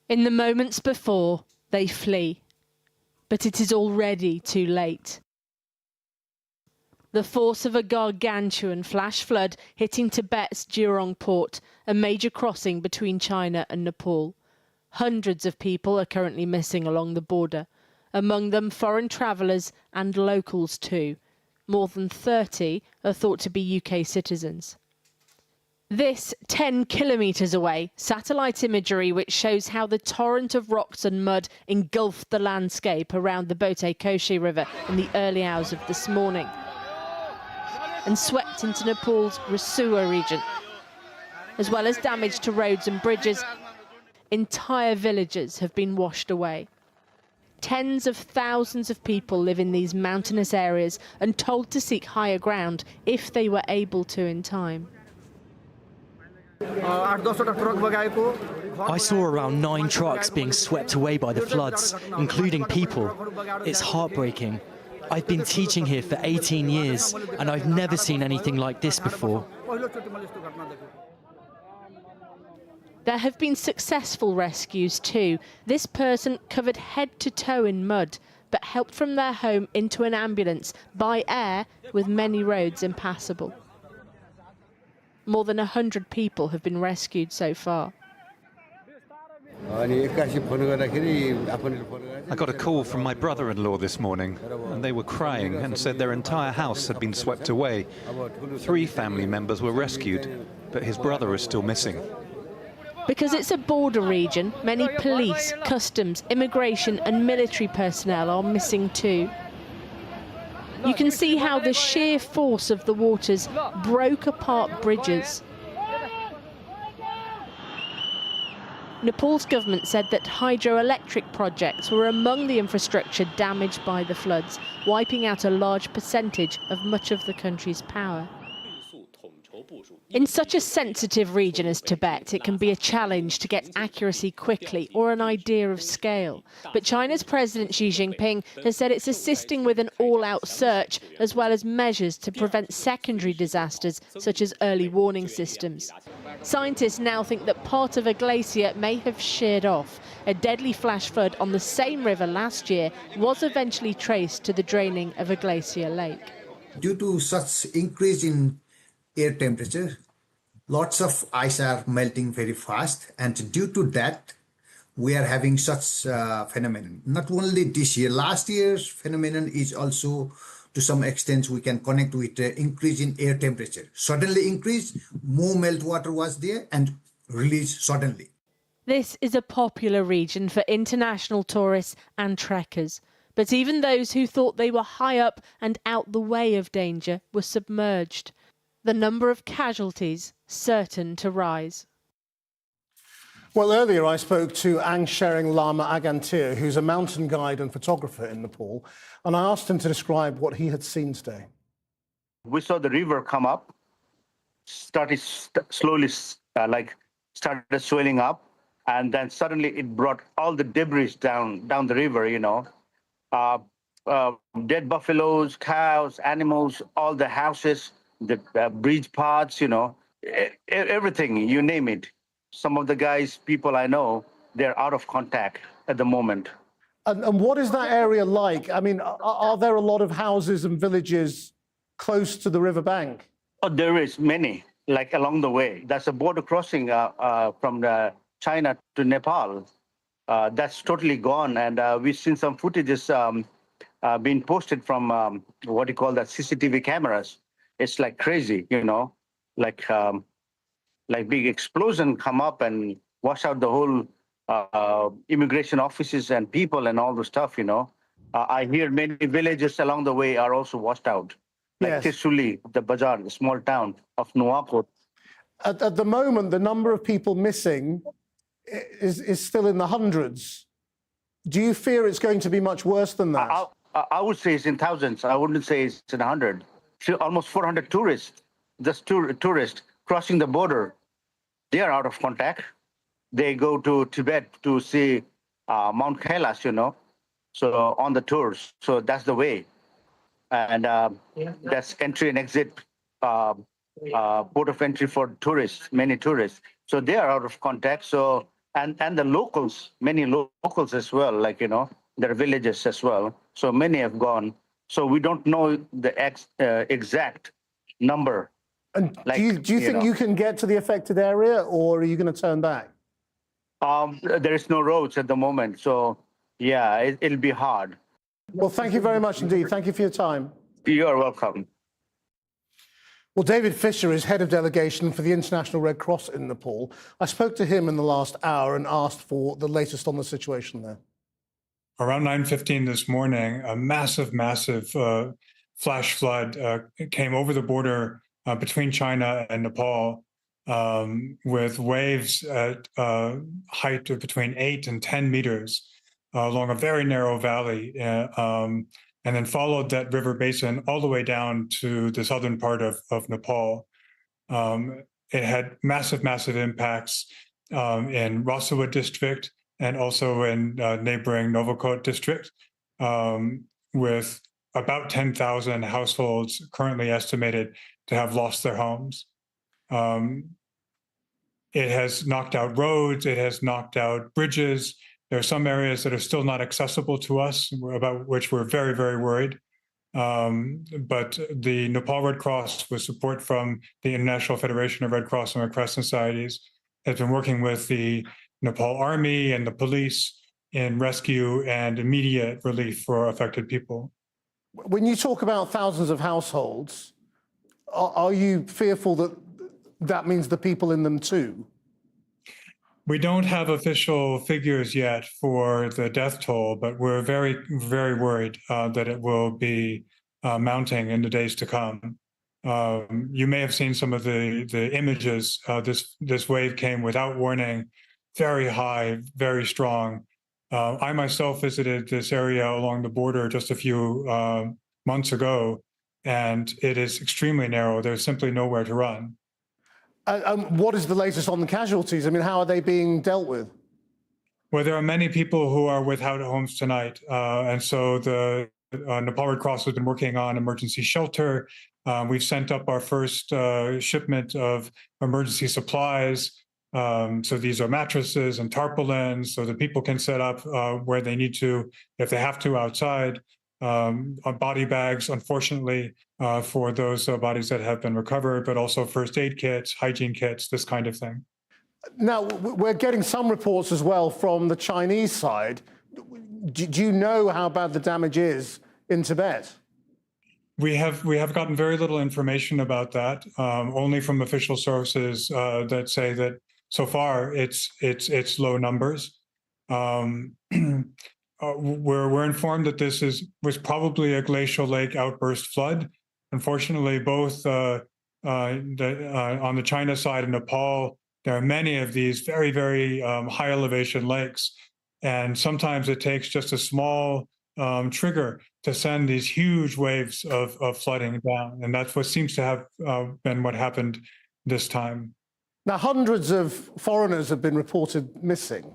In the moments before, they flee. But it is already too late. The force of a gargantuan flash flood hitting Tibet's Jurong port, a major crossing between China and Nepal. Hundreds of people are currently missing along the border, among them foreign travellers and locals too. More than 30 are thought to be UK citizens. This 10 kilometres away, satellite imagery which shows how the torrent of rocks and mud engulfed the landscape around the Bote Koshi River in the early hours of this morning and swept into Nepal's Rasua region. As well as damage to roads and bridges, entire villages have been washed away. Tens of thousands of people live in these mountainous areas and told to seek higher ground if they were able to in time. I saw around 9 trucks being swept away by the floods, including people. It's heartbreaking. I've been teaching here for 18 years, and I've never seen anything like this before. There have been successful rescues too. This person covered head to toe in mud, but helped from their home into an ambulance by air with many roads impassable. More than 100 people have been rescued so far. I got a call from my brother-in-law this morning, and they were crying and said their entire house had been swept away. 3 family members were rescued, but his brother is still missing. Because it's a border region, many police, customs, immigration and military personnel are missing too. You can see how the sheer force of the waters broke apart bridges. Nepal's government said that hydroelectric projects were among the infrastructure damaged by the floods, wiping out a large percentage of much of the country's power. In such a sensitive region as Tibet, it can be a challenge to get accuracy quickly or an idea of scale. But China's President Xi Jinping has said it's assisting with an all-out search, as well as measures to prevent secondary disasters, such as early warning systems. Scientists now think that part of a glacier may have sheared off. A deadly flash flood on the same river last year was eventually traced to the draining of a glacier lake. Due to such increase in air temperature, lots of ice are melting very fast, and due to that we are having such phenomenon. Not only this year, last year's phenomenon is also to some extent we can connect with increase in air temperature. Suddenly increase, more meltwater was there and release suddenly. This is a popular region for international tourists and trekkers. But even those who thought they were high up and out the way of danger were submerged. The number of casualties certain to rise. Well, earlier I spoke to Angshering Lama Agantir, who's a mountain guide and photographer in Nepal, and I asked him to describe what he had seen today. We saw the river come up, started slowly, started swelling up, and then suddenly it brought all the debris down the river, you know. Dead buffaloes, cows, animals, all the houses, the bridge paths, you know, everything, you name it. Some of the guys, people I know, they're out of contact at the moment. And what is that area like? I mean, are there a lot of houses and villages close to the riverbank? Oh, there is many, like along the way. That's a border crossing from China to Nepal. That's totally gone. And we've seen some footages being posted from what you call that CCTV cameras. It's like crazy, you know, like big explosion come up and wash out the whole immigration offices and people and all the stuff, you know. I hear many villages along the way are also washed out. Like Tisuli, the bazaar, the small town of Nuwakot. At the moment, the number of people missing is still in the hundreds. Do you fear it's going to be much worse than that? I would say it's in thousands. I wouldn't say it's in 100. Almost 400 tourists, just tourists crossing the border. They are out of contact. They go to Tibet to see Mount Kailash, you know, so on the tours. So that's the way. And that's entry and exit, port of entry for tourists, many tourists. So they are out of contact. So, and the locals, many locals as well, like, their villages as well. So many have gone. So we don't know the exact number. And Like, do you think you can get to the affected area, or are you going to turn back? There is no roads at the moment. So, yeah, it'll be hard. Well, thank you very much indeed. Thank you for your time. You are welcome. Well, David Fisher is head of delegation for the International Red Cross in Nepal. I spoke to him in the last hour and asked for the latest on the situation there. Around 9:15 this morning, a massive flash flood came over the border between China and Nepal, with waves at height of between 8 and 10 meters along a very narrow valley, and then followed that river basin all the way down to the southern part of Nepal. It had massive impacts in Rasawat district and also in neighboring Novokot district, with about 10,000 households currently estimated to have lost their homes. It has knocked out roads, it has knocked out bridges. There are some areas that are still not accessible to us, about which we're very worried. But the Nepal Red Cross, with support from the International Federation of Red Cross and Red Crescent Societies, has been working with the Nepal Army and the police in rescue and immediate relief for affected people. When you talk about thousands of households, are you fearful that that means the people in them too? We don't have official figures yet for the death toll, but we're very worried that it will be mounting in the days to come. You may have seen some of the images. This wave came without warning, very high, very strong. I myself visited this area along the border just a few months ago, and it is extremely narrow. There's simply nowhere to run. What is the latest on the casualties? I mean, how are they being dealt with? Well, there are many people who are without homes tonight. And so the Nepal Red Cross has been working on emergency shelter. We've sent up our first shipment of emergency supplies. So these are mattresses and tarpaulins so that people can set up where they need to, if they have to, outside. Body bags, unfortunately, for those bodies that have been recovered, but also first aid kits, hygiene kits, this kind of thing. Now, we're getting some reports as well from the Chinese side. Do you know how bad the damage is in Tibet? We have gotten very little information about that, only from official sources that say that so far it's low numbers. We're informed that this was probably a glacial lake outburst flood. Unfortunately, both on the China side and Nepal, there are many of these very high elevation lakes, and sometimes it takes just a small trigger to send these huge waves of flooding down, and that's what seems to have been what happened this time. Now, hundreds of foreigners have been reported missing.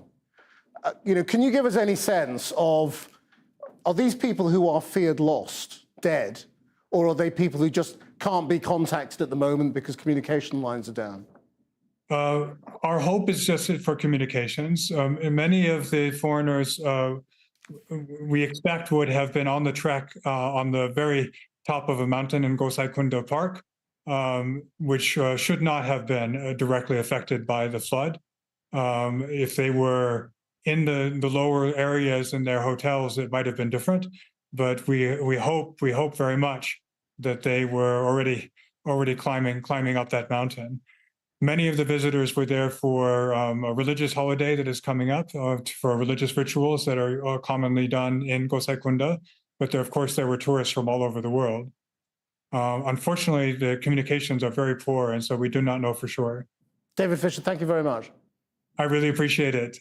Can you give us any sense of, are these people who are feared lost, dead, or are they people who just can't be contacted at the moment because communication lines are down? Our hope is just for communications. And many of the foreigners we expect would have been on the trek on the very top of a mountain in Gosai Kunda Park, which should not have been directly affected by the flood. If they were in the lower areas in their hotels, it might have been different. But we hope very much that they were already climbing up that mountain. Many of the visitors were there for a religious holiday that is coming up, for religious rituals that are commonly done in Gosai Kunda. But of course, there were tourists from all over the world. Unfortunately, the communications are very poor, and so we do not know for sure. David Fisher, thank you very much. I really appreciate it.